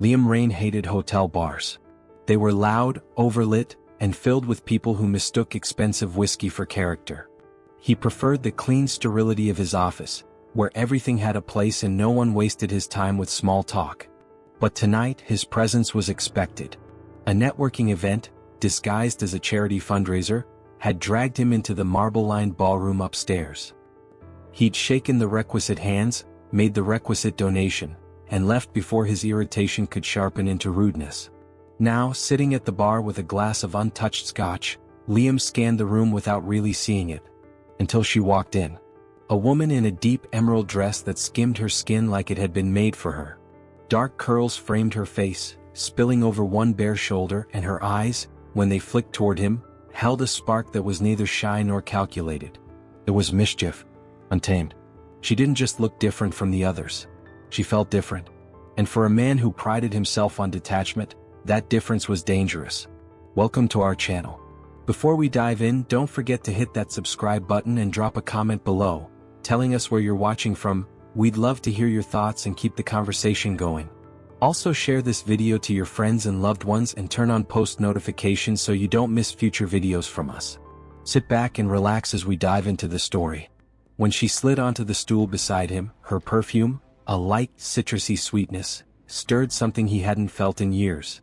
Liam Rain hated hotel bars. They were loud, overlit, and filled with people who mistook expensive whiskey for character. He preferred the clean sterility of his office, where everything had a place and no one wasted his time with small talk. But tonight his presence was expected. A networking event, disguised as a charity fundraiser, had dragged him into the marble-lined ballroom upstairs. He'd shaken the requisite hands, made the requisite donation, and left before his irritation could sharpen into rudeness. Now, sitting at the bar with a glass of untouched scotch, Liam scanned the room without really seeing it, until she walked in. A woman in a deep emerald dress that skimmed her skin like it had been made for her. Dark curls framed her face, spilling over one bare shoulder, and her eyes, when they flicked toward him, held a spark that was neither shy nor calculated. It was mischief, untamed. She didn't just look different from the others. She felt different. And for a man who prided himself on detachment, that difference was dangerous. Welcome to our channel. Before we dive in, don't forget to hit that subscribe button and drop a comment below, telling us where you're watching from. We'd love to hear your thoughts and keep the conversation going. Also share this video to your friends and loved ones and turn on post notifications so you don't miss future videos from us. Sit back and relax as we dive into the story. When she slid onto the stool beside him, her perfume, a light, citrusy sweetness, stirred something he hadn't felt in years.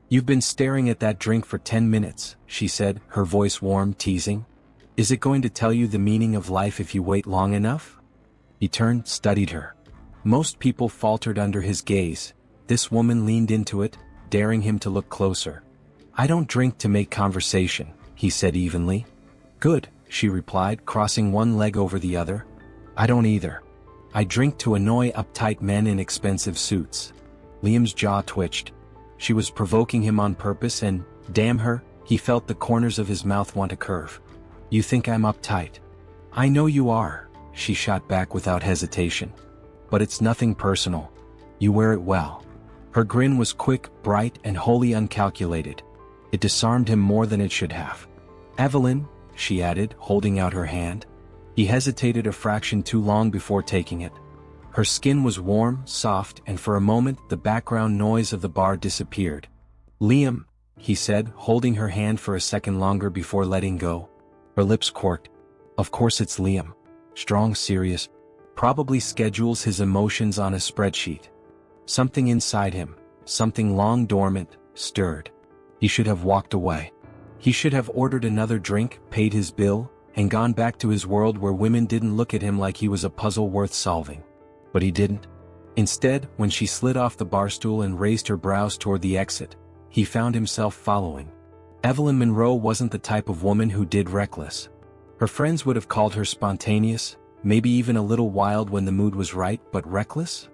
"You've been staring at that drink for 10 minutes, she said, her voice warm, teasing. "Is it going to tell you the meaning of life if you wait long enough?" He turned, studied her. Most people faltered under his gaze. This woman leaned into it, daring him to look closer. "I don't drink to make conversation," he said evenly. "Good," she replied, crossing one leg over the other. "I don't either. I drink to annoy uptight men in expensive suits." Liam's jaw twitched. She was provoking him on purpose and, damn her, he felt the corners of his mouth want to curve. "You think I'm uptight?" "I know you are," she shot back without hesitation. "But it's nothing personal. You wear it well." Her grin was quick, bright, and wholly uncalculated. It disarmed him more than it should have. "Evelyn," she added, holding out her hand. He hesitated a fraction too long before taking it. Her skin was warm, soft, and for a moment the background noise of the bar disappeared. "Liam," he said, holding her hand for a second longer before letting go. Her lips quirked. Of course it's Liam. Strong, serious. Probably schedules his emotions on a spreadsheet. Something inside him, something long dormant, stirred. He should have walked away. He should have ordered another drink, paid his bill, and gone back to his world where women didn't look at him like he was a puzzle worth solving. But he didn't. Instead, when she slid off the bar stool and raised her brows toward the exit, he found himself following. Evelyn Monroe wasn't the type of woman who did reckless. Her friends would have called her spontaneous, maybe even a little wild when the mood was right, but reckless?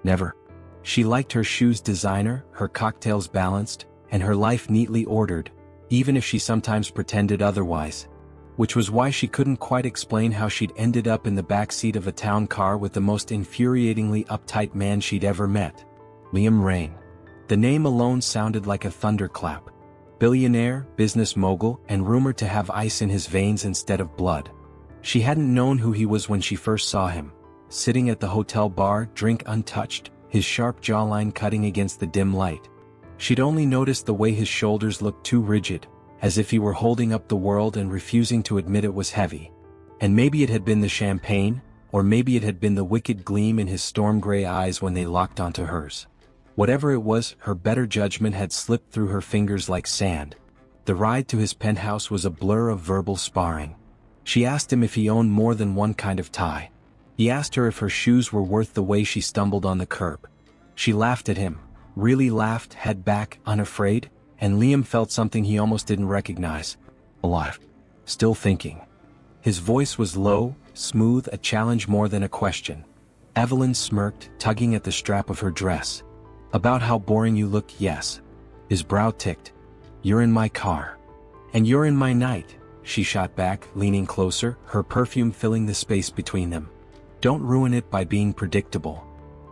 Never. She liked her shoes designer, her cocktails balanced, and her life neatly ordered, even if she sometimes pretended otherwise. Which was why she couldn't quite explain how she'd ended up in the backseat of a town car with the most infuriatingly uptight man she'd ever met. Liam Rain. The name alone sounded like a thunderclap. Billionaire, business mogul, and rumored to have ice in his veins instead of blood. She hadn't known who he was when she first saw him, sitting at the hotel bar, drink untouched, his sharp jawline cutting against the dim light. She'd only noticed the way his shoulders looked too rigid, as if he were holding up the world and refusing to admit it was heavy. And maybe it had been the champagne, or maybe it had been the wicked gleam in his storm-gray eyes when they locked onto hers. Whatever it was, her better judgment had slipped through her fingers like sand. The ride to his penthouse was a blur of verbal sparring. She asked him if he owned more than one kind of tie. He asked her if her shoes were worth the way she stumbled on the curb. She laughed at him, really laughed, head back, unafraid, and Liam felt something he almost didn't recognize. Alive. Still thinking. His voice was low, smooth, a challenge more than a question. Evelyn smirked, tugging at the strap of her dress. "About how boring you look, yes." His brow ticked. "You're in my car. And you're in my night," she shot back, leaning closer, her perfume filling the space between them. "Don't ruin it by being predictable."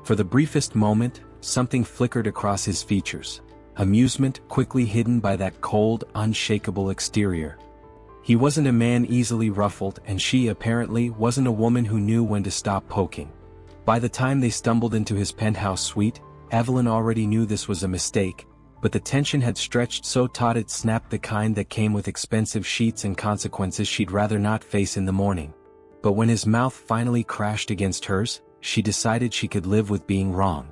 For the briefest moment, something flickered across his features. Amusement quickly hidden by that cold, unshakable exterior. He wasn't a man easily ruffled, and she apparently wasn't a woman who knew when to stop poking. By the time they stumbled into his penthouse suite, Evelyn already knew this was a mistake, but the tension had stretched so taut it snapped, the kind that came with expensive sheets and consequences she'd rather not face in the morning. But when his mouth finally crashed against hers, she decided she could live with being wrong.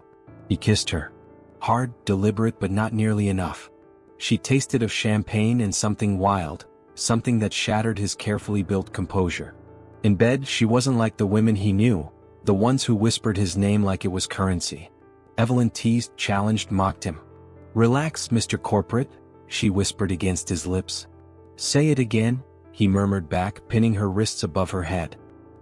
He kissed her. Hard, deliberate, but not nearly enough. She tasted of champagne and something wild, something that shattered his carefully built composure. In bed, she wasn't like the women he knew, the ones who whispered his name like it was currency. Evelyn teased, challenged, mocked him. "Relax, Mr. Corporate," she whispered against his lips. "Say it again," he murmured back, pinning her wrists above her head.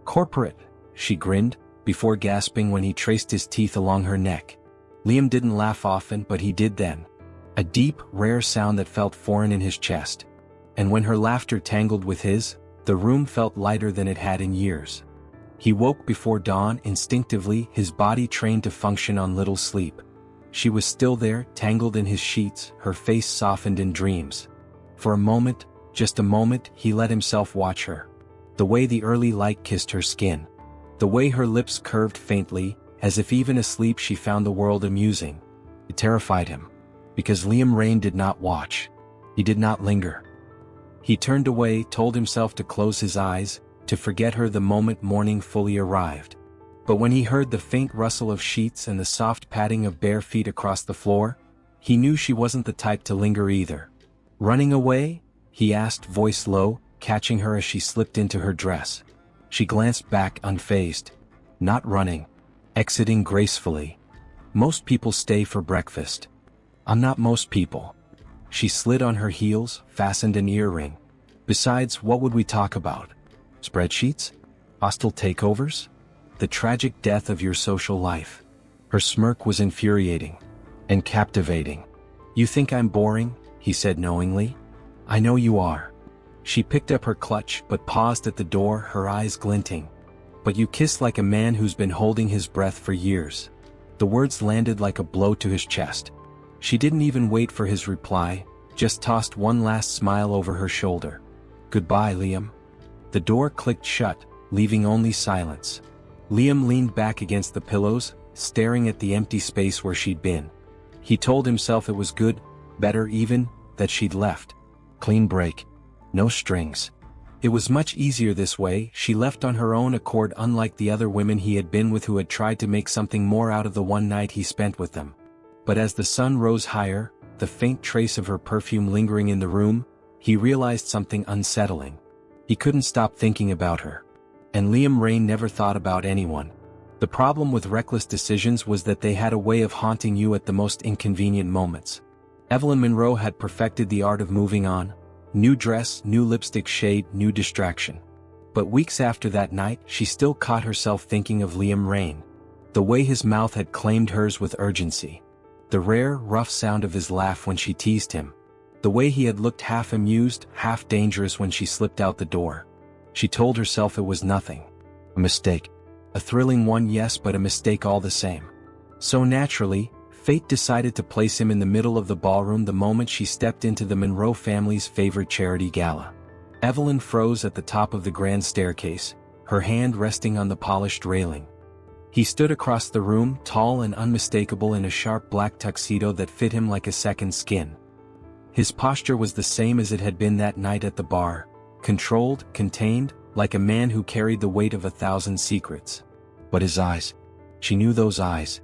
"Corporate," she grinned, before gasping when he traced his teeth along her neck. Liam didn't laugh often, but he did then. A deep, rare sound that felt foreign in his chest. And when her laughter tangled with his, the room felt lighter than it had in years. He woke before dawn, instinctively, his body trained to function on little sleep. She was still there, tangled in his sheets, her face softened in dreams. For a moment, just a moment, he let himself watch her. The way the early light kissed her skin. The way her lips curved faintly, as if even asleep she found the world amusing. It terrified him. Because Liam Rain did not watch. He did not linger. He turned away, told himself to close his eyes, to forget her the moment morning fully arrived. But when he heard the faint rustle of sheets and the soft padding of bare feet across the floor, he knew she wasn't the type to linger either. "Running away?" he asked, voice low, catching her as she slipped into her dress. She glanced back, unfazed. Not running. Exiting gracefully. "Most people stay for breakfast." "I'm not most people." She slid on her heels, fastened an earring. "Besides, what would we talk about? Spreadsheets? Hostile takeovers? The tragic death of your social life?" Her smirk was infuriating. And captivating. "You think I'm boring?" he said knowingly. "I know you are." She picked up her clutch but paused at the door, her eyes glinting. "But you kiss like a man who's been holding his breath for years." The words landed like a blow to his chest. She didn't even wait for his reply, just tossed one last smile over her shoulder. "Goodbye, Liam." The door clicked shut, leaving only silence. Liam leaned back against the pillows, staring at the empty space where she'd been. He told himself it was good, better even, that she'd left. Clean break. No strings. It was much easier this way. She left on her own accord, unlike the other women he had been with who had tried to make something more out of the one night he spent with them. But as the sun rose higher, the faint trace of her perfume lingering in the room, he realized something unsettling. He couldn't stop thinking about her. And Liam Rain never thought about anyone. The problem with reckless decisions was that they had a way of haunting you at the most inconvenient moments. Evelyn Monroe had perfected the art of moving on. New dress, new lipstick shade, new distraction. But weeks after that night, she still caught herself thinking of Liam Rain. The way his mouth had claimed hers with urgency. The rare, rough sound of his laugh when she teased him. The way he had looked half amused, half dangerous when she slipped out the door. She told herself it was nothing. A mistake. A thrilling one, yes, but a mistake all the same. So naturally, fate decided to place him in the middle of the ballroom the moment she stepped into the Monroe family's favorite charity gala. Evelyn froze at the top of the grand staircase, her hand resting on the polished railing. He stood across the room, tall and unmistakable in a sharp black tuxedo that fit him like a second skin. His posture was the same as it had been that night at the bar, controlled, contained, like a man who carried the weight of 1,000 secrets. But his eyes. She knew those eyes.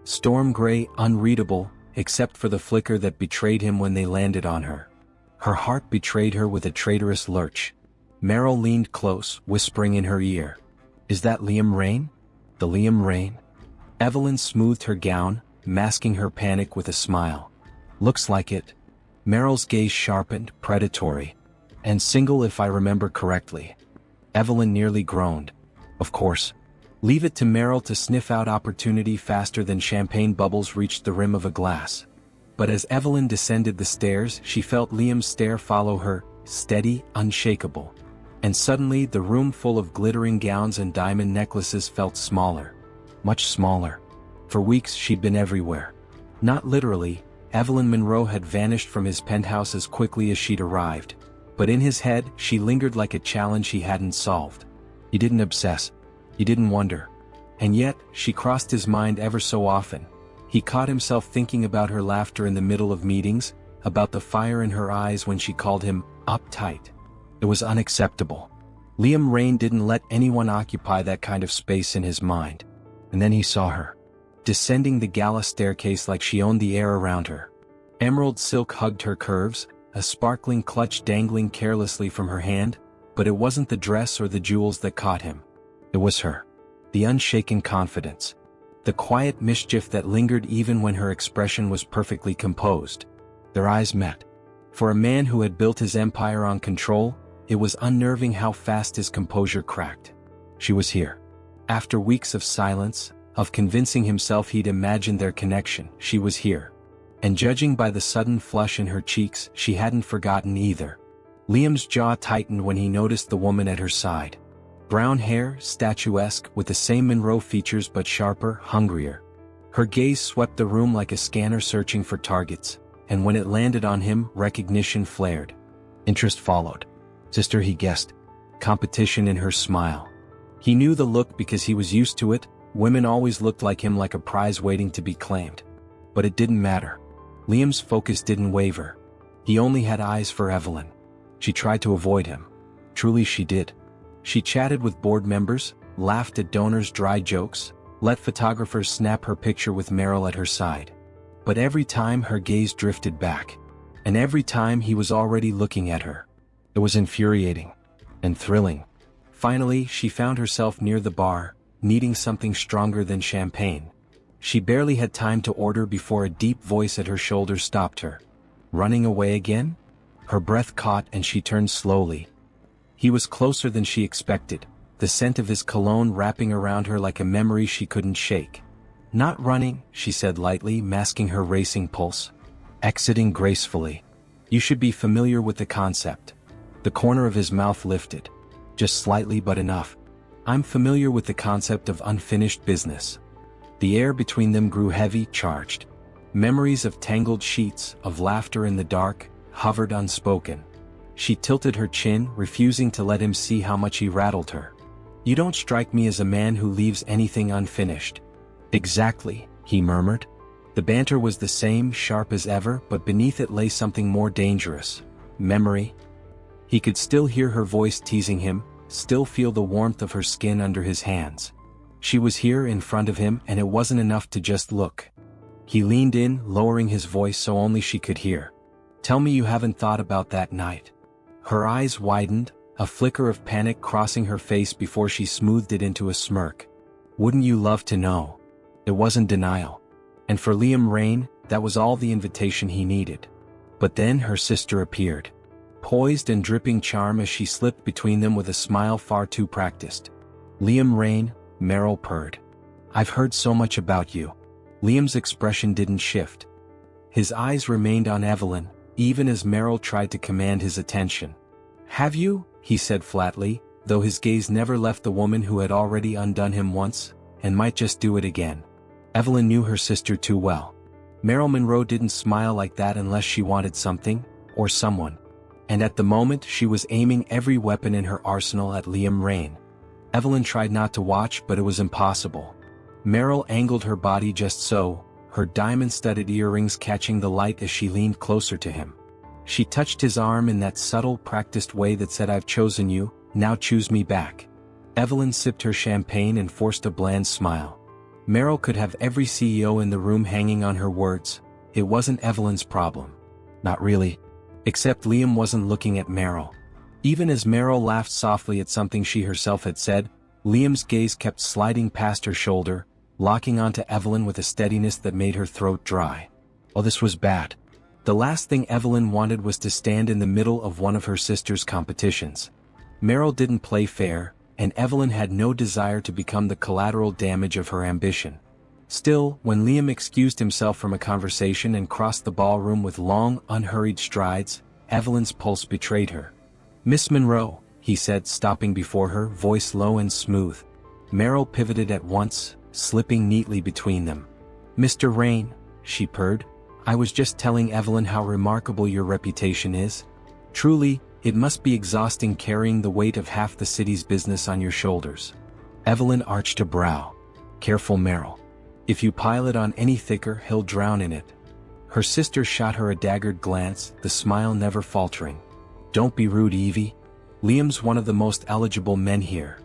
Storm gray, unreadable, except for the flicker that betrayed him when they landed on her. Her heart betrayed her with a traitorous lurch. Meryl leaned close, whispering in her ear. "Is that Liam Rain? The Liam Rain?" Evelyn smoothed her gown, masking her panic with a smile. "Looks like it." Meryl's gaze sharpened, predatory. "And single if I remember correctly." Evelyn nearly groaned. "Of course. Leave it to Meryl to sniff out opportunity faster than champagne bubbles reached the rim of a glass." But as Evelyn descended the stairs, she felt Liam's stare follow her, steady, unshakable. And suddenly the room full of glittering gowns and diamond necklaces felt smaller. Much smaller. For weeks she'd been everywhere. Not literally, Evelyn Monroe had vanished from his penthouse as quickly as she'd arrived. But in his head, she lingered like a challenge he hadn't solved. He didn't obsess. He didn't wonder. And yet, she crossed his mind ever so often. He caught himself thinking about her laughter in the middle of meetings, about the fire in her eyes when she called him uptight. It was unacceptable. Liam Rain didn't let anyone occupy that kind of space in his mind. And then he saw her, descending the gala staircase like she owned the air around her. Emerald silk hugged her curves, a sparkling clutch dangling carelessly from her hand, but it wasn't the dress or the jewels that caught him. It was her. The unshaken confidence. The quiet mischief that lingered even when her expression was perfectly composed. Their eyes met. For a man who had built his empire on control, it was unnerving how fast his composure cracked. She was here. After weeks of silence, of convincing himself he'd imagined their connection, she was here. And judging by the sudden flush in her cheeks, she hadn't forgotten either. Liam's jaw tightened when he noticed the woman at her side. Brown hair, statuesque, with the same Monroe features but sharper, hungrier. Her gaze swept the room like a scanner searching for targets, and when it landed on him, recognition flared. Interest followed. Sister, he guessed. Competition in her smile. He knew the look because he was used to it. Women always looked like him, like a prize waiting to be claimed. But it didn't matter. Liam's focus didn't waver. He only had eyes for Evelyn. She tried to avoid him. Truly she did. She chatted with board members, laughed at donors' dry jokes, let photographers snap her picture with Meryl at her side. But every time her gaze drifted back. And every time he was already looking at her. It was infuriating. And thrilling. Finally, she found herself near the bar, needing something stronger than champagne. She barely had time to order before a deep voice at her shoulder stopped her. Running away again? Her breath caught and she turned slowly. He was closer than she expected, the scent of his cologne wrapping around her like a memory she couldn't shake. Not running, she said lightly, masking her racing pulse. Exiting gracefully. You should be familiar with the concept. The corner of his mouth lifted. Just slightly but enough. I'm familiar with the concept of unfinished business. The air between them grew heavy, charged. Memories of tangled sheets, of laughter in the dark, hovered unspoken. She tilted her chin, refusing to let him see how much he rattled her. You don't strike me as a man who leaves anything unfinished. Exactly, he murmured. The banter was the same, sharp as ever, but beneath it lay something more dangerous. Memory. He could still hear her voice teasing him, still feel the warmth of her skin under his hands. She was here in front of him, and it wasn't enough to just look. He leaned in, lowering his voice so only she could hear. Tell me you haven't thought about that night. Her eyes widened, a flicker of panic crossing her face before she smoothed it into a smirk. Wouldn't you love to know? It wasn't denial. And for Liam Rain, that was all the invitation he needed. But then her sister appeared. Poised and dripping charm as she slipped between them with a smile far too practiced. Liam Rain, Meryl purred. I've heard so much about you. Liam's expression didn't shift. His eyes remained on Evelyn, even as Meryl tried to command his attention. Have you? He said flatly, though his gaze never left the woman who had already undone him once, and might just do it again. Evelyn knew her sister too well. Meryl Monroe didn't smile like that unless she wanted something, or someone. And at the moment she was aiming every weapon in her arsenal at Liam Rain. Evelyn tried not to watch, but it was impossible. Meryl angled her body just so, her diamond-studded earrings catching the light as she leaned closer to him. She touched his arm in that subtle, practiced way that said, I've chosen you, now choose me back. Evelyn sipped her champagne and forced a bland smile. Meryl could have every CEO in the room hanging on her words. It wasn't Evelyn's problem. Not really. Except Liam wasn't looking at Meryl. Even as Meryl laughed softly at something she herself had said, Liam's gaze kept sliding past her shoulder, locking onto Evelyn with a steadiness that made her throat dry. Oh, this was bad. The last thing Evelyn wanted was to stand in the middle of one of her sister's competitions. Meryl didn't play fair, and Evelyn had no desire to become the collateral damage of her ambition. Still, when Liam excused himself from a conversation and crossed the ballroom with long, unhurried strides, Evelyn's pulse betrayed her. Miss Monroe, he said, stopping before her, voice low and smooth. Meryl pivoted at once, slipping neatly between them. Mr. Rain, she purred, I was just telling Evelyn how remarkable your reputation is. Truly, it must be exhausting carrying the weight of half the city's business on your shoulders. Evelyn arched a brow. Careful, Meryl. If you pile it on any thicker, he'll drown in it. Her sister shot her a daggered glance, the smile never faltering. Don't be rude, Evie. Liam's one of the most eligible men here.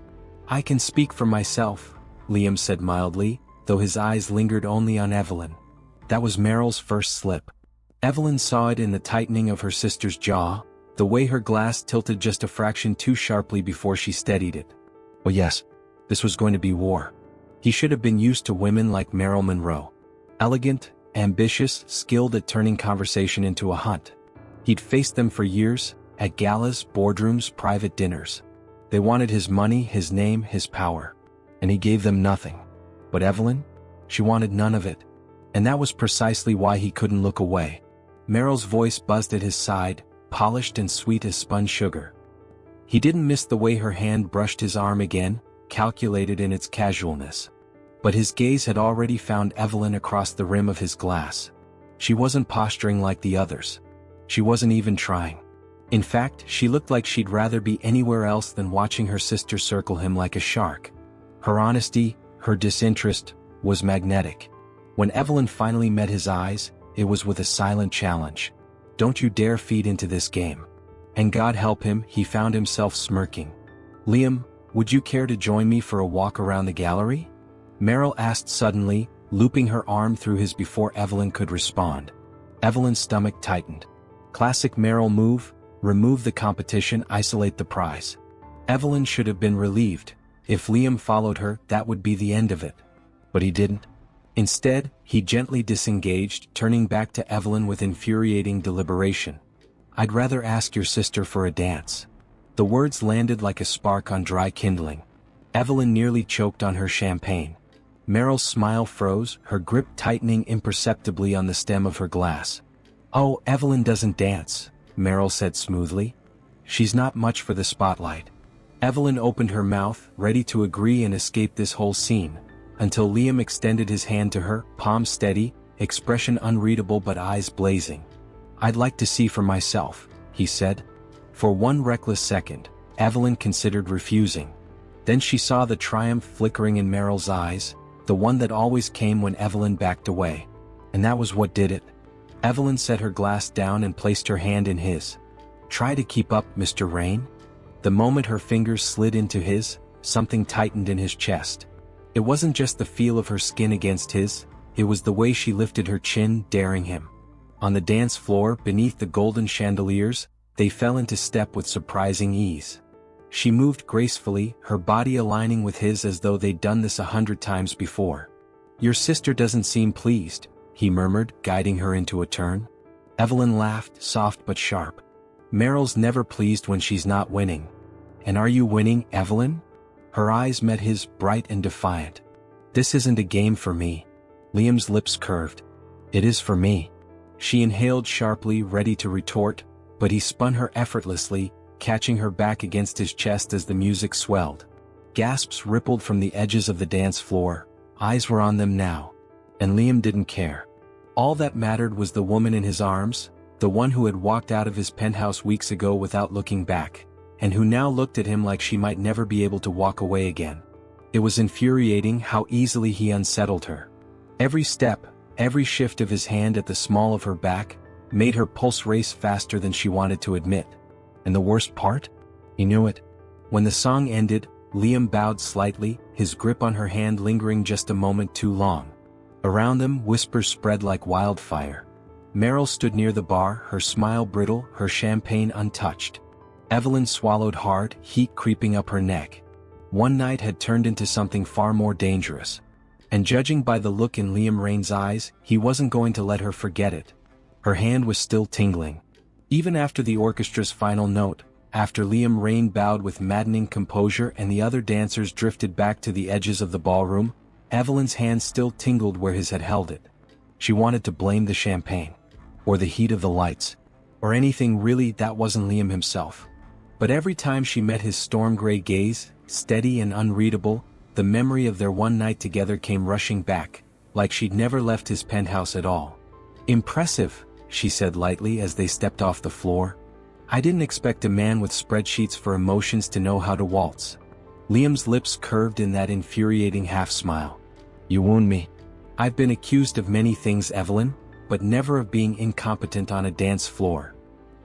I can speak for myself, Liam said mildly, though his eyes lingered only on Evelyn. That was Meryl's first slip. Evelyn saw it in the tightening of her sister's jaw, the way her glass tilted just a fraction too sharply before she steadied it. Oh yes, this was going to be war. He should have been used to women like Evelyn Monroe. Elegant, ambitious, skilled at turning conversation into a hunt. He'd faced them for years, at galas, boardrooms, private dinners. They wanted his money, his name, his power. And he gave them nothing. But Evelyn? She wanted none of it. And that was precisely why he couldn't look away. Meryl's voice buzzed at his side, polished and sweet as spun sugar. He didn't miss the way her hand brushed his arm again, calculated in its casualness. But his gaze had already found Evelyn across the rim of his glass. She wasn't posturing like the others. She wasn't even trying. In fact, she looked like she'd rather be anywhere else than watching her sister circle him like a shark. Her honesty, her disinterest, was magnetic. When Evelyn finally met his eyes, it was with a silent challenge. Don't you dare feed into this game. And God help him, he found himself smirking. Liam, would you care to join me for a walk around the gallery? Meryl asked suddenly, looping her arm through his before Evelyn could respond. Evelyn's stomach tightened. Classic Meryl move, remove the competition, isolate the prize. Evelyn should have been relieved. If Liam followed her, that would be the end of it. But he didn't. Instead, he gently disengaged, turning back to Evelyn with infuriating deliberation. I'd rather ask your sister for a dance. The words landed like a spark on dry kindling. Evelyn nearly choked on her champagne. Meryl's smile froze, her grip tightening imperceptibly on the stem of her glass. Oh, Evelyn doesn't dance, Meryl said smoothly. She's not much for the spotlight. Evelyn opened her mouth, ready to agree and escape this whole scene, until Liam extended his hand to her, palm steady, expression unreadable but eyes blazing. I'd like to see for myself, he said. For one reckless second, Evelyn considered refusing. Then she saw the triumph flickering in Meryl's eyes, the one that always came when Evelyn backed away. And that was what did it. Evelyn set her glass down and placed her hand in his. Try to keep up, Mr. Rain. The moment her fingers slid into his, something tightened in his chest. It wasn't just the feel of her skin against his, it was the way she lifted her chin, daring him. On the dance floor, beneath the golden chandeliers, they fell into step with surprising ease. She moved gracefully, her body aligning with his as though they'd done this 100 times before. Your sister doesn't seem pleased, he murmured, guiding her into a turn. Evelyn laughed, soft but sharp. Meryl's never pleased when she's not winning. And are you winning, Evelyn? Her eyes met his, bright and defiant. This isn't a game for me. Liam's lips curved. It is for me. She inhaled sharply, ready to retort, but he spun her effortlessly, catching her back against his chest as the music swelled. Gasps rippled from the edges of the dance floor. Eyes were on them now. And Liam didn't care. All that mattered was the woman in his arms, the one who had walked out of his penthouse weeks ago without looking back, and who now looked at him like she might never be able to walk away again. It was infuriating how easily he unsettled her. Every step, every shift of his hand at the small of her back, made her pulse race faster than she wanted to admit. And the worst part? He knew it. When the song ended, Liam bowed slightly, his grip on her hand lingering just a moment too long. Around them, whispers spread like wildfire. Meryl stood near the bar, her smile brittle, her champagne untouched. Evelyn swallowed hard, heat creeping up her neck. One night had turned into something far more dangerous. And judging by the look in Liam Rain's eyes, he wasn't going to let her forget it. Her hand was still tingling. Even after the orchestra's final note, after Liam Rain bowed with maddening composure and the other dancers drifted back to the edges of the ballroom, Evelyn's hand still tingled where his had held it. She wanted to blame the champagne, or the heat of the lights, or anything really that wasn't Liam himself. But every time she met his storm-gray gaze, steady and unreadable, the memory of their one night together came rushing back, like she'd never left his penthouse at all. Impressive, she said lightly as they stepped off the floor. I didn't expect a man with spreadsheets for emotions to know how to waltz. Liam's lips curved in that infuriating half-smile. You wound me. I've been accused of many things, Evelyn, but never of being incompetent on a dance floor.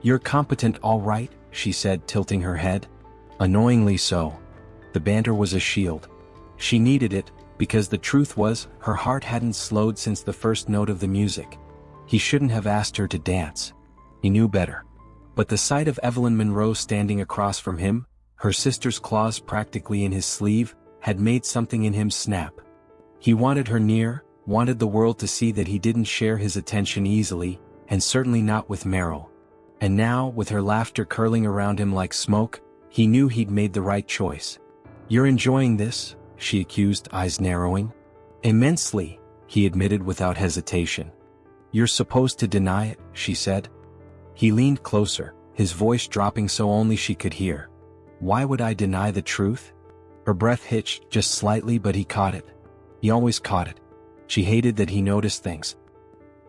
You're competent, all right, she said, tilting her head. Annoyingly so. The banter was a shield. She needed it, because the truth was, her heart hadn't slowed since the first note of the music. He shouldn't have asked her to dance. He knew better. But the sight of Evelyn Monroe standing across from him, her sister's claws practically in his sleeve, had made something in him snap. He wanted her near, wanted the world to see that he didn't share his attention easily, and certainly not with Meryl. And now, with her laughter curling around him like smoke, he knew he'd made the right choice. "You're enjoying this?" she accused, eyes narrowing. "Immensely," he admitted without hesitation. "You're supposed to deny it," she said. He leaned closer, his voice dropping so only she could hear. "Why would I deny the truth?" Her breath hitched just slightly, but he caught it. He always caught it. She hated that he noticed things.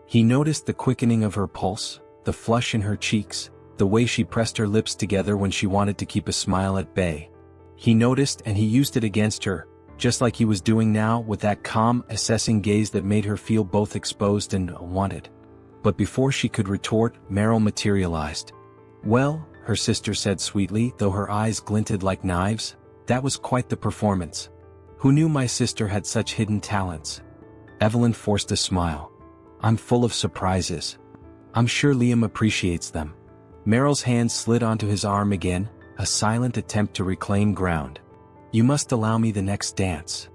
He noticed the quickening of her pulse, the flush in her cheeks, the way she pressed her lips together when she wanted to keep a smile at bay. He noticed, and he used it against her, just like he was doing now, with that calm, assessing gaze that made her feel both exposed and wanted. But before she could retort, Meryl materialized. "Well," her sister said sweetly, though her eyes glinted like knives, "that was quite the performance. Who knew my sister had such hidden talents?" Evelyn forced a smile. "I'm full of surprises. I'm sure Liam appreciates them." Meryl's hand slid onto his arm again, a silent attempt to reclaim ground. "You must allow me the next dance."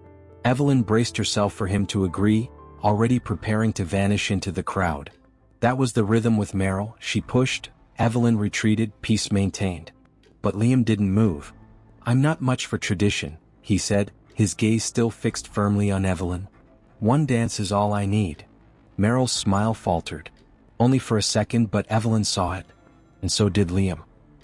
Evelyn braced herself for him to agree, already preparing to vanish into the crowd. That was the rhythm with Meryl. She pushed, Evelyn retreated, peace maintained. But Liam didn't move. "I'm not much for tradition," he said, his gaze still fixed firmly on Evelyn. "One dance is all I need." Meryl's smile faltered. Only for a second, but Evelyn saw it. And so did Liam.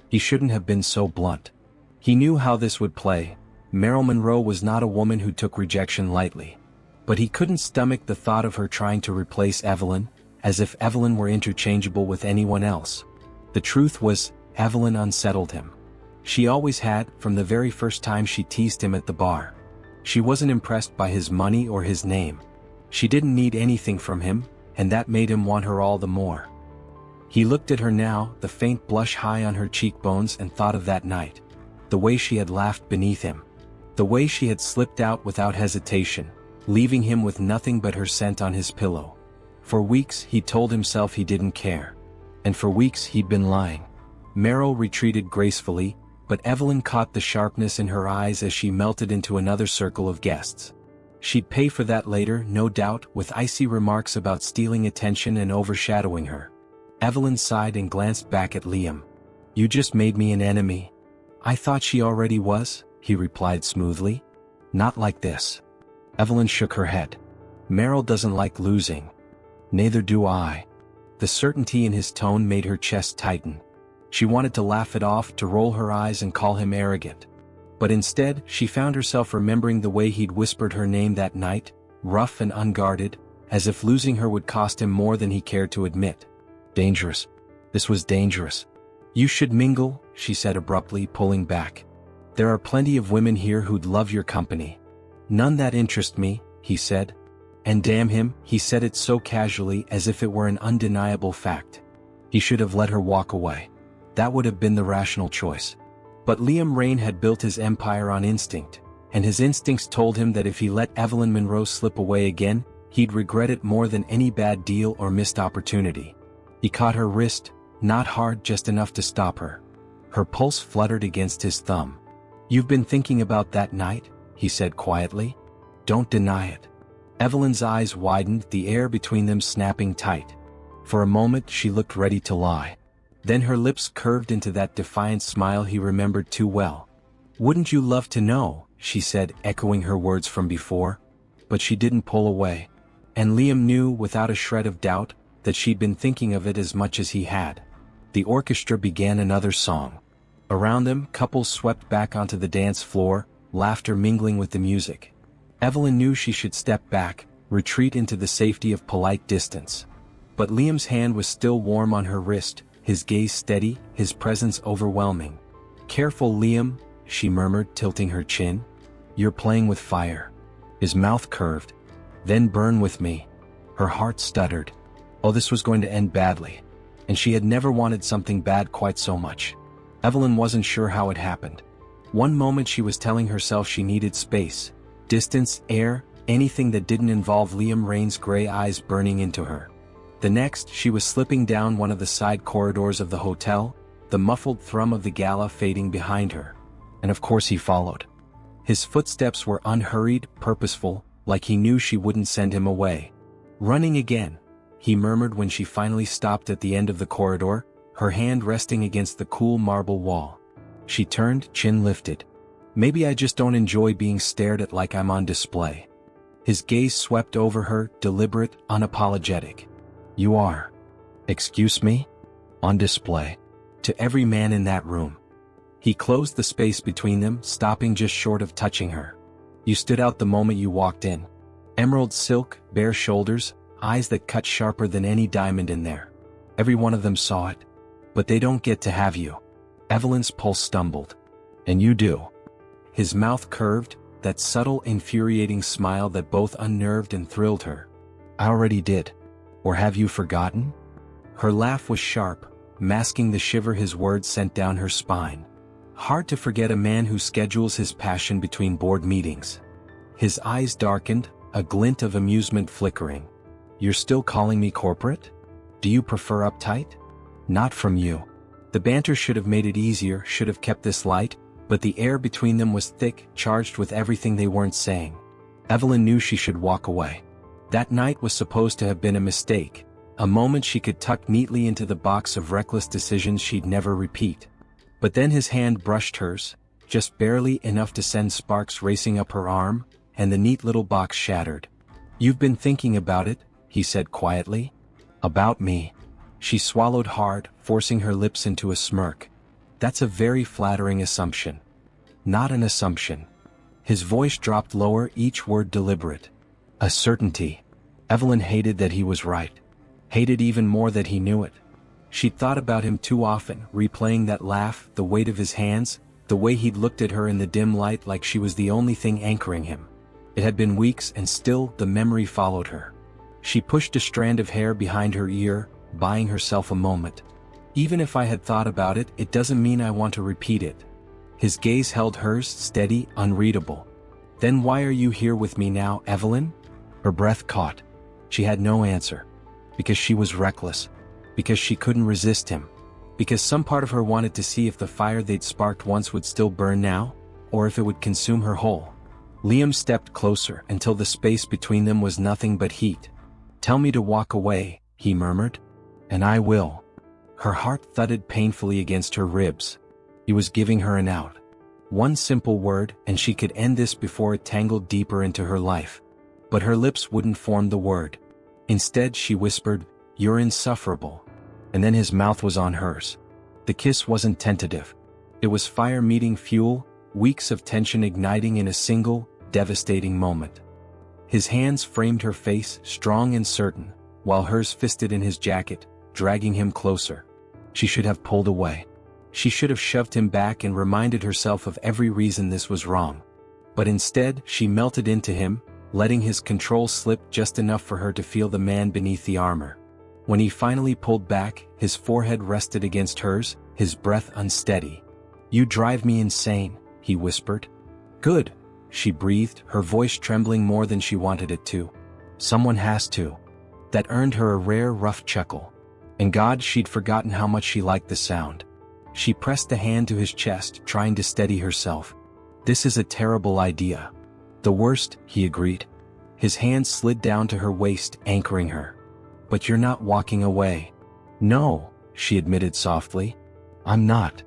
He shouldn't have been so blunt. He knew how this would play. Meryl Monroe was not a woman who took rejection lightly. But he couldn't stomach the thought of her trying to replace Evelyn, as if Evelyn were interchangeable with anyone else. The truth was, Evelyn unsettled him. She always had, from the very first time she teased him at the bar. She wasn't impressed by his money or his name. She didn't need anything from him, and that made him want her all the more. He looked at her now, the faint blush high on her cheekbones, and thought of that night. The way she had laughed beneath him. The way she had slipped out without hesitation, leaving him with nothing but her scent on his pillow. For weeks he'd told himself he didn't care. And for weeks he'd been lying. Meryl retreated gracefully, but Evelyn caught the sharpness in her eyes as she melted into another circle of guests. She'd pay for that later, no doubt, with icy remarks about stealing attention and overshadowing her. Evelyn sighed and glanced back at Liam. "You just made me an enemy." "I thought she already was," he replied smoothly. "Not like this." Evelyn shook her head. "Meryl doesn't like losing." "Neither do I." The certainty in his tone made her chest tighten. She wanted to laugh it off, to roll her eyes and call him arrogant. But instead, she found herself remembering the way he'd whispered her name that night, rough and unguarded, as if losing her would cost him more than he cared to admit. Dangerous. This was dangerous. "You should mingle," she said abruptly, pulling back. "There are plenty of women here who'd love your company." "None that interest me," he said. And damn him, he said it so casually, as if it were an undeniable fact. He should have let her walk away. That would have been the rational choice. But Liam Raine had built his empire on instinct, and his instincts told him that if he let Evelyn Monroe slip away again, he'd regret it more than any bad deal or missed opportunity. He caught her wrist, not hard, just enough to stop her. Her pulse fluttered against his thumb. "You've been thinking about that night?" he said quietly. "Don't deny it." Evelyn's eyes widened, the air between them snapping tight. For a moment she looked ready to lie. Then her lips curved into that defiant smile he remembered too well. "Wouldn't you love to know?" she said, echoing her words from before. But she didn't pull away. And Liam knew, without a shred of doubt, that she'd been thinking of it as much as he had. The orchestra began another song. Around them, couples swept back onto the dance floor, laughter mingling with the music. Evelyn knew she should step back, retreat into the safety of polite distance. But Liam's hand was still warm on her wrist, his gaze steady, his presence overwhelming. "Careful, Liam," she murmured, tilting her chin. "You're playing with fire." His mouth curved. Then burn with me. Her heart stuttered. Oh, this was going to end badly. And she had never wanted something bad quite so much. Evelyn wasn't sure how it happened. One moment she was telling herself she needed space, distance, air, anything that didn't involve Liam Rain's gray eyes burning into her. The next, she was slipping down one of the side corridors of the hotel, the muffled thrum of the gala fading behind her. And of course he followed. His footsteps were unhurried, purposeful, like he knew she wouldn't send him away. Running again, he murmured when she finally stopped at the end of the corridor, her hand resting against the cool marble wall. She turned, chin lifted. Maybe I just don't enjoy being stared at like I'm on display. His gaze swept over her, deliberate, unapologetic. You are. Excuse me? On display. To every man in that room. He closed the space between them, stopping just short of touching her. You stood out the moment you walked in. Emerald silk, bare shoulders, eyes that cut sharper than any diamond in there. Every one of them saw it. But they don't get to have you. Evelyn's pulse stumbled. And you do. His mouth curved, that subtle, infuriating smile that both unnerved and thrilled her. I already did. Or have you forgotten? Her laugh was sharp, masking the shiver his words sent down her spine. Hard to forget a man who schedules his passion between board meetings. His eyes darkened, a glint of amusement flickering. You're still calling me corporate? Do you prefer uptight? Not from you. The banter should have made it easier, should have kept this light, but the air between them was thick, charged with everything they weren't saying. Evelyn knew she should walk away. That night was supposed to have been a mistake, a moment she could tuck neatly into the box of reckless decisions she'd never repeat. But then his hand brushed hers, just barely enough to send sparks racing up her arm, and the neat little box shattered. You've been thinking about it, he said quietly. About me. She swallowed hard, forcing her lips into a smirk. That's a very flattering assumption. Not an assumption. His voice dropped lower, each word deliberate. A certainty. Evelyn hated that he was right. Hated even more that he knew it. She'd thought about him too often, replaying that laugh, the weight of his hands, the way he'd looked at her in the dim light like she was the only thing anchoring him. It had been weeks and still the memory followed her. She pushed a strand of hair behind her ear, buying herself a moment. Even if I had thought about it, it doesn't mean I want to repeat it. His gaze held hers, steady, unreadable. Then why are you here with me now, Evelyn? Her breath caught. She had no answer. Because she was reckless. Because she couldn't resist him. Because some part of her wanted to see if the fire they'd sparked once would still burn now, or if it would consume her whole. Liam stepped closer until the space between them was nothing but heat. Tell me to walk away, he murmured. And I will. Her heart thudded painfully against her ribs. He was giving her an out. One simple word, and she could end this before it tangled deeper into her life. But her lips wouldn't form the word. Instead, she whispered, "You're insufferable." And then his mouth was on hers. The kiss wasn't tentative. It was fire meeting fuel, weeks of tension igniting in a single, devastating moment. His hands framed her face, strong and certain, while hers fisted in his jacket, dragging him closer. She should have pulled away. She should have shoved him back and reminded herself of every reason this was wrong. But instead, she melted into him, letting his control slip just enough for her to feel the man beneath the armor. When he finally pulled back, his forehead rested against hers, his breath unsteady. "You drive me insane," he whispered. "Good," she breathed, her voice trembling more than she wanted it to. "Someone has to." That earned her a rare, rough chuckle. And God, she'd forgotten how much she liked the sound. She pressed a hand to his chest, trying to steady herself. "This is a terrible idea." "The worst," he agreed. His hand slid down to her waist, anchoring her. "But you're not walking away." "No," she admitted softly. "I'm not."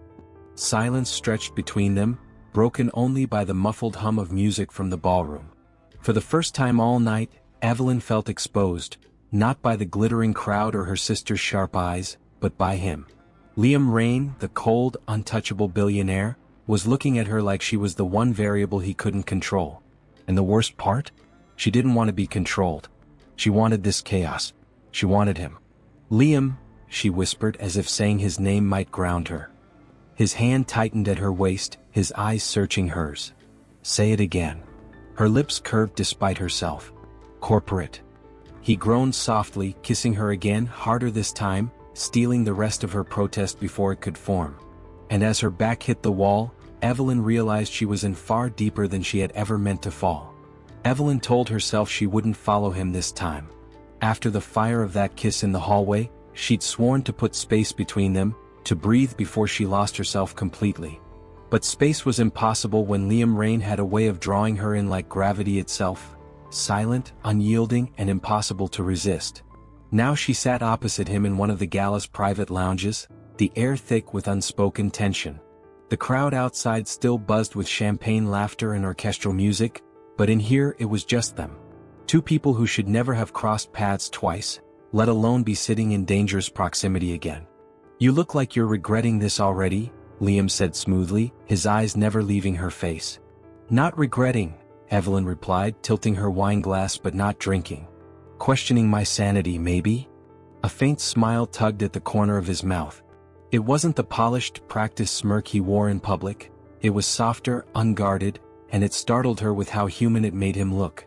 Silence stretched between them, broken only by the muffled hum of music from the ballroom. For the first time all night, Evelyn felt exposed, not by the glittering crowd or her sister's sharp eyes, but by him. Liam Rain, the cold, untouchable billionaire, was looking at her like she was the one variable he couldn't control. And the worst part? She didn't want to be controlled. She wanted this chaos. She wanted him. "Liam," she whispered as if saying his name might ground her. His hand tightened at her waist, his eyes searching hers. "Say it again." Her lips curved despite herself. corporate. He groaned softly, kissing her again, harder this time, stealing the rest of her protest before it could form. And as her back hit the wall, Evelyn realized she was in far deeper than she had ever meant to fall. Evelyn told herself she wouldn't follow him this time. After the fire of that kiss in the hallway, she'd sworn to put space between them, to breathe before she lost herself completely. But space was impossible when Liam Rain had a way of drawing her in like gravity itself, silent, unyielding, and impossible to resist. Now she sat opposite him in one of the gala's private lounges, the air thick with unspoken tension. The crowd outside still buzzed with champagne laughter and orchestral music, but in here it was just them. Two people who should never have crossed paths twice, let alone be sitting in dangerous proximity again. "You look like you're regretting this already," Liam said smoothly, his eyes never leaving her face. "Not regretting," Evelyn replied, tilting her wine glass but not drinking. "Questioning my sanity, maybe?" A faint smile tugged at the corner of his mouth. It wasn't the polished, practiced smirk he wore in public. It was softer, unguarded, and it startled her with how human it made him look.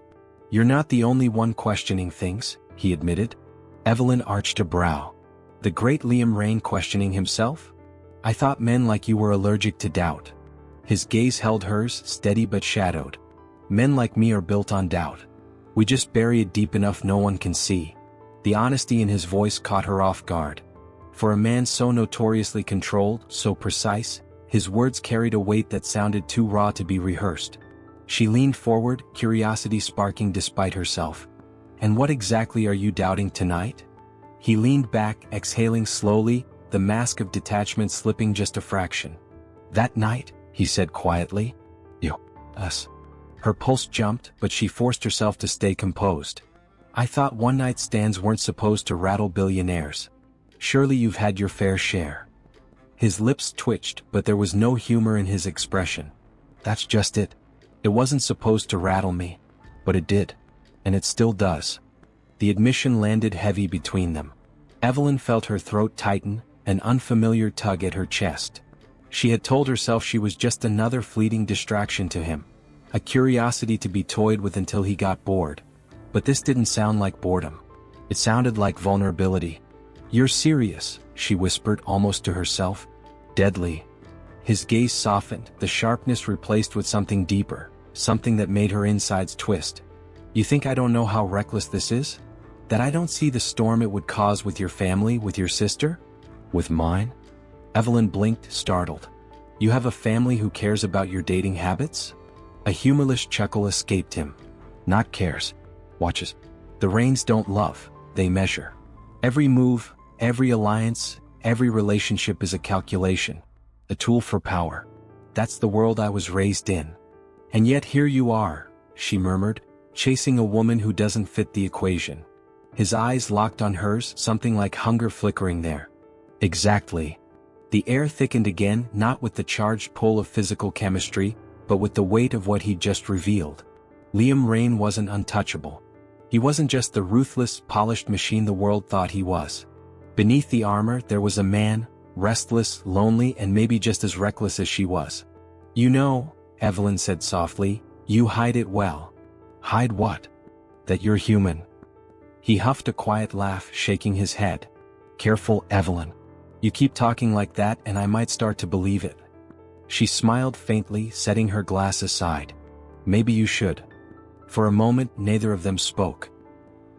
"You're not the only one questioning things," he admitted. Evelyn arched a brow. The great Liam Rain questioning himself? "I thought men like you were allergic to doubt." His gaze held hers, steady but shadowed. "Men like me are built on doubt. We just bury it deep enough no one can see." The honesty in his voice caught her off guard. For a man so notoriously controlled, so precise, his words carried a weight that sounded too raw to be rehearsed. She leaned forward, curiosity sparking despite herself. "And what exactly are you doubting tonight?" He leaned back, exhaling slowly, the mask of detachment slipping just a fraction. "That night," he said quietly. "You, us." Her pulse jumped, but she forced herself to stay composed. "I thought one-night stands weren't supposed to rattle billionaires. Surely you've had your fair share." His lips twitched, but there was no humor in his expression. "That's just it. It wasn't supposed to rattle me. But it did. And it still does." The admission landed heavy between them. Evelyn felt her throat tighten, an unfamiliar tug at her chest. She had told herself she was just another fleeting distraction to him, a curiosity to be toyed with until he got bored. But this didn't sound like boredom. It sounded like vulnerability. "You're serious," she whispered almost to herself. "Deadly." His gaze softened, the sharpness replaced with something deeper, something that made her insides twist. "You think I don't know how reckless this is? That I don't see the storm it would cause with your family, with your sister? With mine?" Evelyn blinked, startled. "You have a family who cares about your dating habits?" A humorless chuckle escaped him. "Not cares. Watches. The Rains don't love, they measure. Every move, every alliance, every relationship is a calculation, a tool for power. That's the world I was raised in. And yet here you are," she murmured, "chasing a woman who doesn't fit the equation." His eyes locked on hers, something like hunger flickering there. "Exactly." The air thickened again, not with the charged pull of physical chemistry, but with the weight of what he'd just revealed. Liam Rain wasn't untouchable. He wasn't just the ruthless, polished machine the world thought he was. Beneath the armor there was a man, restless, lonely, and maybe just as reckless as she was. "You know," Evelyn said softly, "you hide it well." "Hide what?" "That you're human." He huffed a quiet laugh, shaking his head. "Careful, Evelyn. You keep talking like that and I might start to believe it." She smiled faintly, setting her glass aside. "Maybe you should." For a moment neither of them spoke.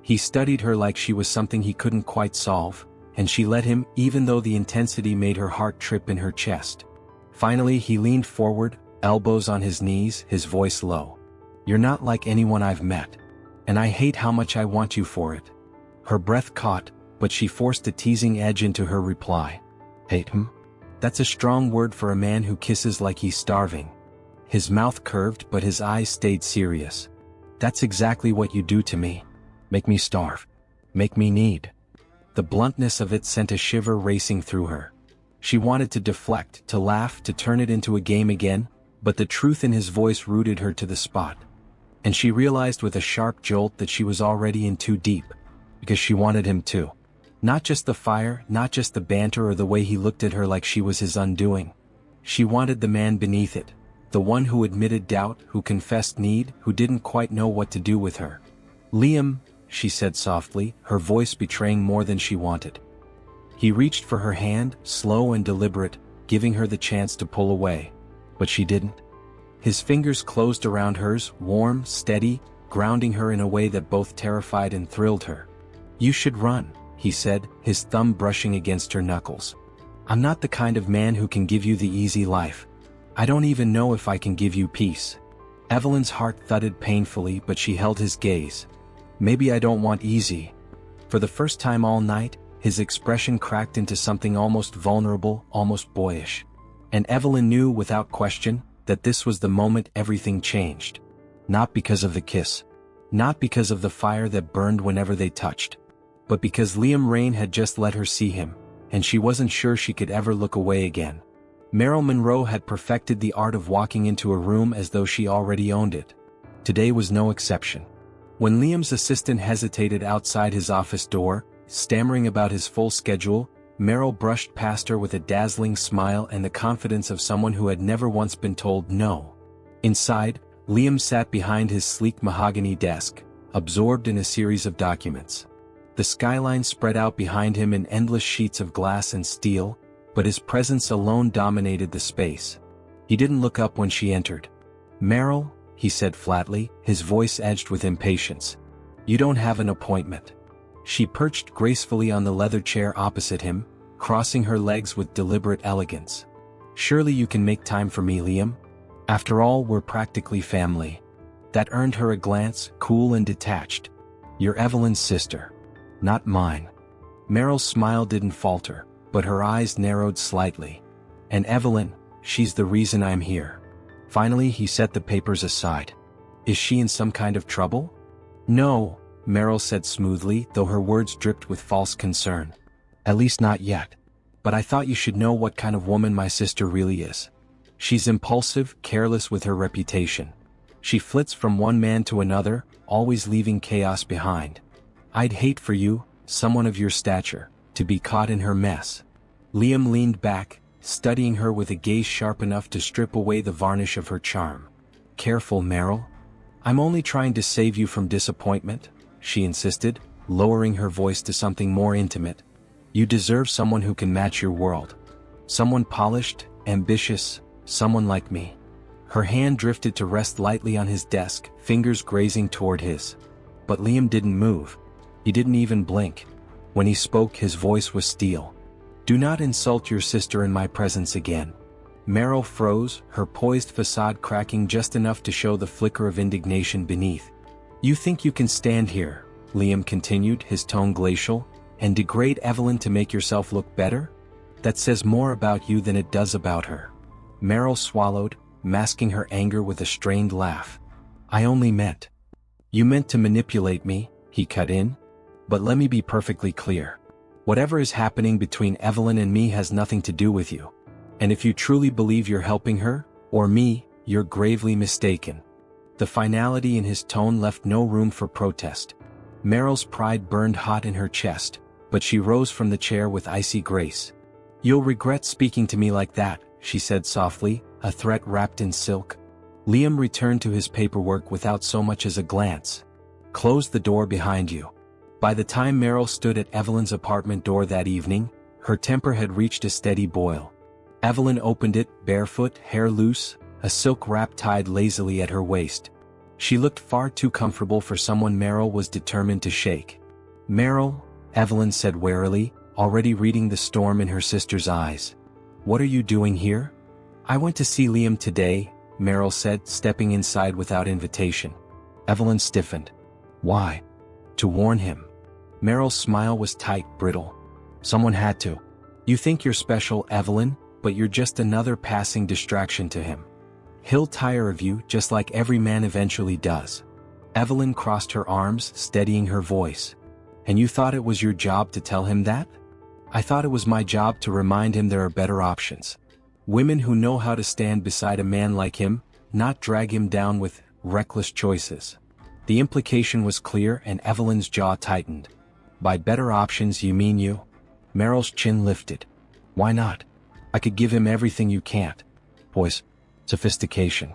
He studied her like she was something he couldn't quite solve, and she let him, even though the intensity made her heart trip in her chest. Finally he leaned forward, elbows on his knees, his voice low. "You're not like anyone I've met. And I hate how much I want you for it." Her breath caught, but she forced a teasing edge into her reply. "Hate him? That's a strong word for a man who kisses like he's starving." His mouth curved but his eyes stayed serious. "That's exactly what you do to me. Make me starve. Make me need." The bluntness of it sent a shiver racing through her. She wanted to deflect, to laugh, to turn it into a game again, but the truth in his voice rooted her to the spot. And she realized with a sharp jolt that she was already in too deep, because she wanted him too. Not just the fire, not just the banter or the way he looked at her like she was his undoing. She wanted the man beneath it, the one who admitted doubt, who confessed need, who didn't quite know what to do with her. Liam, she said softly, her voice betraying more than she wanted. He reached for her hand, slow and deliberate, giving her the chance to pull away. But she didn't. His fingers closed around hers, warm, steady, grounding her in a way that both terrified and thrilled her. You should run, he said, his thumb brushing against her knuckles. I'm not the kind of man who can give you the easy life. I don't even know if I can give you peace. Evelyn's heart thudded painfully, but she held his gaze. Maybe I don't want easy. For the first time all night, his expression cracked into something almost vulnerable, almost boyish. And Evelyn knew without question that this was the moment everything changed. Not because of the kiss. Not because of the fire that burned whenever they touched. But because Liam Raine had just let her see him, and she wasn't sure she could ever look away again. Meryl Monroe had perfected the art of walking into a room as though she already owned it. Today was no exception. When Liam's assistant hesitated outside his office door, stammering about his full schedule, Meryl brushed past her with a dazzling smile and the confidence of someone who had never once been told no. Inside, Liam sat behind his sleek mahogany desk, absorbed in a series of documents. The skyline spread out behind him in endless sheets of glass and steel, but his presence alone dominated the space. He didn't look up when she entered. Meryl, he said flatly, his voice edged with impatience. You don't have an appointment. She perched gracefully on the leather chair opposite him, crossing her legs with deliberate elegance. Surely you can make time for me, Liam. After all, we're practically family. That earned her a glance, cool and detached. You're Evelyn's sister. Not mine. Meryl's smile didn't falter, but her eyes narrowed slightly. And Evelyn, she's the reason I'm here. Finally, he set the papers aside. Is she in some kind of trouble? No, Meryl said smoothly, though her words dripped with false concern. At least not yet. But I thought you should know what kind of woman my sister really is. She's impulsive, careless with her reputation. She flits from one man to another, always leaving chaos behind. I'd hate for you, someone of your stature, to be caught in her mess. Liam leaned back, studying her with a gaze sharp enough to strip away the varnish of her charm. Careful, Meryl. I'm only trying to save you from disappointment, she insisted, lowering her voice to something more intimate. You deserve someone who can match your world. Someone polished, ambitious, someone like me. Her hand drifted to rest lightly on his desk, fingers grazing toward his. But Liam didn't move. He didn't even blink. When he spoke, his voice was steel. Do not insult your sister in my presence again. Meryl froze, her poised facade cracking just enough to show the flicker of indignation beneath. You think you can stand here, Liam continued, his tone glacial, and degrade Evelyn to make yourself look better? That says more about you than it does about her. Meryl swallowed, masking her anger with a strained laugh. I only meant. You meant to manipulate me, he cut in. But let me be perfectly clear. Whatever is happening between Evelyn and me has nothing to do with you. And if you truly believe you're helping her, or me, you're gravely mistaken. The finality in his tone left no room for protest. Meryl's pride burned hot in her chest, but she rose from the chair with icy grace. You'll regret speaking to me like that, she said softly, a threat wrapped in silk. Liam returned to his paperwork without so much as a glance. Close the door behind you. By the time Meryl stood at Evelyn's apartment door that evening, her temper had reached a steady boil. Evelyn opened it, barefoot, hair loose, a silk wrap tied lazily at her waist. She looked far too comfortable for someone Meryl was determined to shake. Meryl, Evelyn said warily, already reading the storm in her sister's eyes. What are you doing here? I went to see Liam today, Meryl said, stepping inside without invitation. Evelyn stiffened. Why? To warn him. Meryl's smile was tight, brittle. Someone had to. You think you're special, Evelyn, but you're just another passing distraction to him. He'll tire of you just like every man eventually does. Evelyn crossed her arms, steadying her voice. And you thought it was your job to tell him that? I thought it was my job to remind him there are better options. Women who know how to stand beside a man like him, not drag him down with reckless choices. The implication was clear and Evelyn's jaw tightened. By better options you mean you? Meryl's chin lifted. Why not? I could give him everything you can't. Poise, sophistication.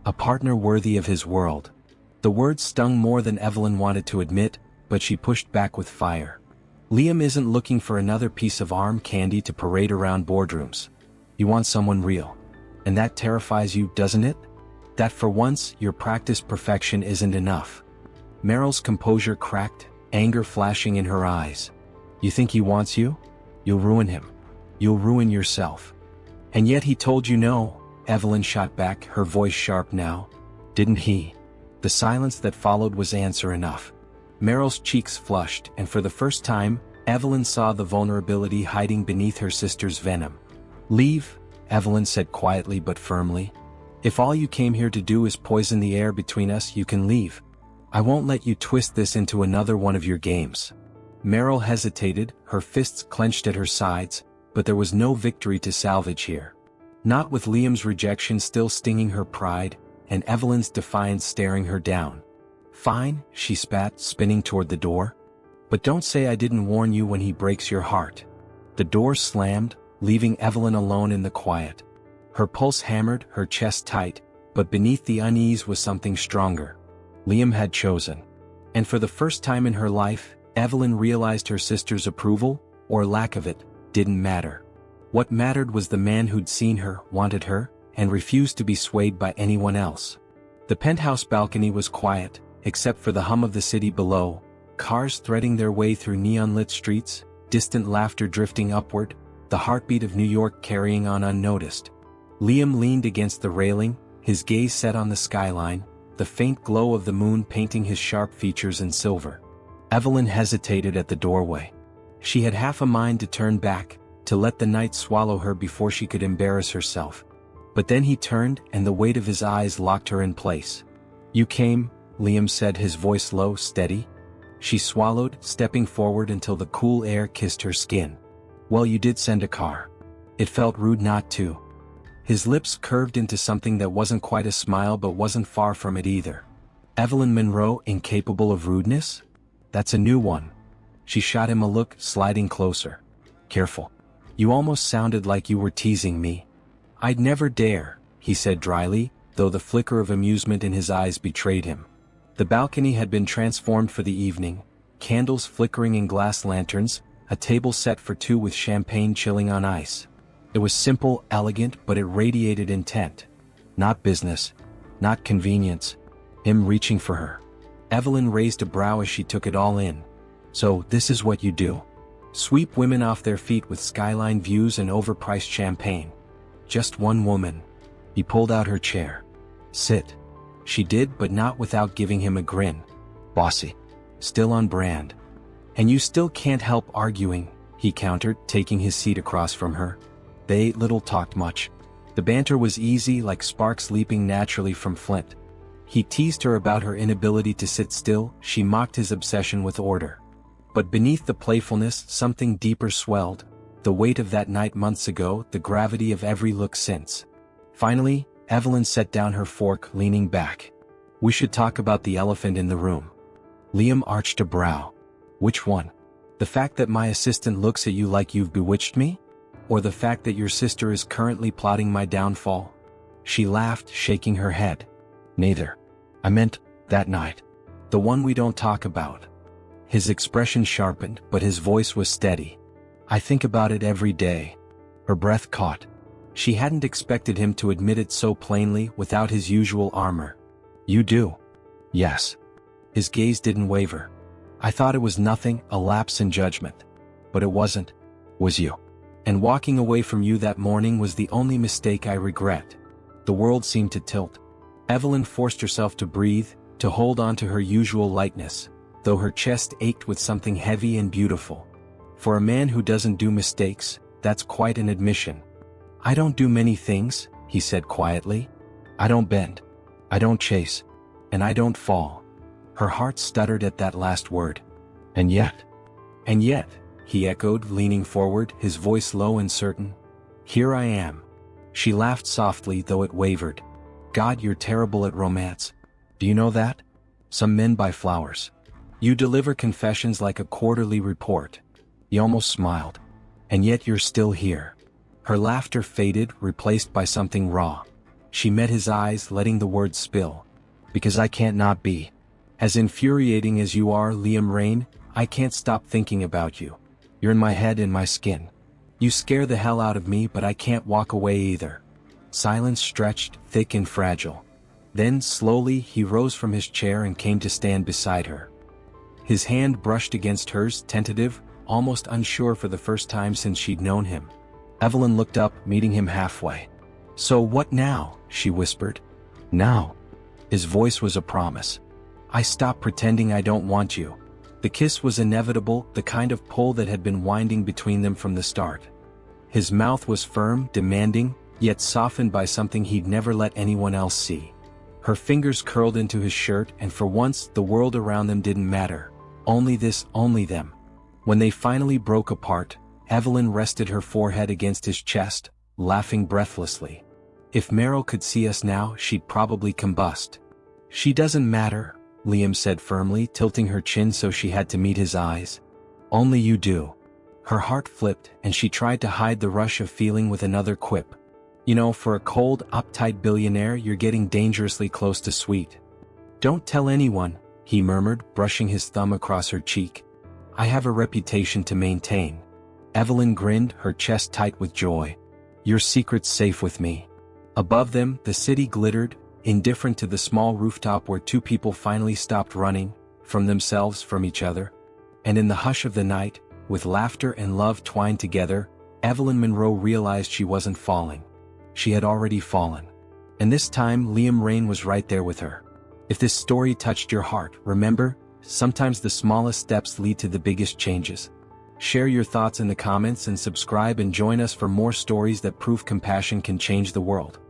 A partner worthy of his world. The words stung more than Evelyn wanted to admit, but she pushed back with fire. Liam isn't looking for another piece of arm candy to parade around boardrooms. You want someone real. And that terrifies you, doesn't it? That for once, your practiced perfection isn't enough. Meryl's composure cracked, anger flashing in her eyes. You think he wants you? You'll ruin him. You'll ruin yourself. And yet he told you no, Evelyn shot back, her voice sharp now. Didn't he? The silence that followed was answer enough. Meryl's cheeks flushed, and for the first time, Evelyn saw the vulnerability hiding beneath her sister's venom. Leave, Evelyn said quietly but firmly. If all you came here to do is poison the air between us, you can leave. I won't let you twist this into another one of your games. Meryl hesitated, her fists clenched at her sides, but there was no victory to salvage here. Not with Liam's rejection still stinging her pride, and Evelyn's defiance staring her down. Fine, she spat, spinning toward the door. But don't say I didn't warn you when he breaks your heart. The door slammed, leaving Evelyn alone in the quiet. Her pulse hammered, her chest tight, but beneath the unease was something stronger. Liam had chosen. And for the first time in her life, Evelyn realized her sister's approval, or lack of it, didn't matter. What mattered was the man who'd seen her, wanted her, and refused to be swayed by anyone else. The penthouse balcony was quiet, except for the hum of the city below, cars threading their way through neon-lit streets, distant laughter drifting upward, the heartbeat of New York carrying on unnoticed. Liam leaned against the railing, his gaze set on the skyline, the faint glow of the moon painting his sharp features in silver. Evelyn hesitated at the doorway. She had half a mind to turn back, to let the night swallow her before she could embarrass herself. But then he turned, and the weight of his eyes locked her in place. You came, Liam said, his voice low, steady. She swallowed, stepping forward until the cool air kissed her skin. Well, you did send a car. It felt rude not to. His lips curved into something that wasn't quite a smile but wasn't far from it either. Evelyn Monroe, incapable of rudeness? That's a new one. She shot him a look, sliding closer. Careful. You almost sounded like you were teasing me. I'd never dare, he said dryly, though the flicker of amusement in his eyes betrayed him. The balcony had been transformed for the evening, candles flickering in glass lanterns, a table set for two with champagne chilling on ice. It was simple, elegant, but it radiated intent. Not business, not convenience. Him reaching for her. Evelyn raised a brow as she took it all in. So, this is what you do. Sweep women off their feet with skyline views and overpriced champagne. Just one woman. He pulled out her chair. Sit. She did, but not without giving him a grin. Bossy. Still on brand. And you still can't help arguing, he countered, taking his seat across from her. They ate little, talked much. The banter was easy, like sparks leaping naturally from flint. He teased her about her inability to sit still, she mocked his obsession with order. But beneath the playfulness, something deeper swelled. The weight of that night months ago, the gravity of every look since. Finally, Evelyn set down her fork, leaning back. We should talk about the elephant in the room. Liam arched a brow. Which one? The fact that my assistant looks at you like you've bewitched me? Or the fact that your sister is currently plotting my downfall? She laughed, shaking her head. Neither. I meant, that night. The one we don't talk about. His expression sharpened, but his voice was steady. I think about it every day. Her breath caught. She hadn't expected him to admit it so plainly without his usual armor. You do? Yes. His gaze didn't waver. I thought it was nothing, a lapse in judgment. But it wasn't. Was you. And walking away from you that morning was the only mistake I regret. The world seemed to tilt. Evelyn forced herself to breathe, to hold on to her usual lightness, though her chest ached with something heavy and beautiful. For a man who doesn't do mistakes, that's quite an admission. I don't do many things, he said quietly. I don't bend. I don't chase. And I don't fall. Her heart stuttered at that last word. And yet, he echoed, leaning forward, his voice low and certain. Here I am. She laughed softly, though it wavered. God, you're terrible at romance. Do you know that? Some men buy flowers. You deliver confessions like a quarterly report. He almost smiled. And yet you're still here. Her laughter faded, replaced by something raw. She met his eyes, letting the words spill. Because I can't not be. As infuriating as you are, Liam Rain, I can't stop thinking about you. You're in my head and my skin. You scare the hell out of me, but I can't walk away either. Silence stretched, thick and fragile. Then, slowly, he rose from his chair and came to stand beside her. His hand brushed against hers, tentative, almost unsure for the first time since she'd known him. Evelyn looked up, meeting him halfway. "So what now?" she whispered. "Now." His voice was a promise. "I stop pretending I don't want you." The kiss was inevitable, the kind of pull that had been winding between them from the start. His mouth was firm, demanding, yet softened by something he'd never let anyone else see. Her fingers curled into his shirt, and for once the world around them didn't matter. Only this, only them. When they finally broke apart, Evelyn rested her forehead against his chest, laughing breathlessly. "If Meryl could see us now, she'd probably combust." "She doesn't matter," Liam said firmly, tilting her chin so she had to meet his eyes. "Only you do." Her heart flipped, and she tried to hide the rush of feeling with another quip. "You know, for a cold, uptight billionaire, you're getting dangerously close to sweet." "Don't tell anyone," he murmured, brushing his thumb across her cheek. "I have a reputation to maintain." Evelyn grinned, her chest tight with joy. "Your secret's safe with me." Above them, the city glittered, indifferent to the small rooftop where two people finally stopped running, from themselves, from each other. And in the hush of the night, with laughter and love twined together, Evelyn Monroe realized she wasn't falling. She had already fallen. And this time, Liam Rain was right there with her. If this story touched your heart, remember, sometimes the smallest steps lead to the biggest changes. Share your thoughts in the comments and subscribe and join us for more stories that prove compassion can change the world.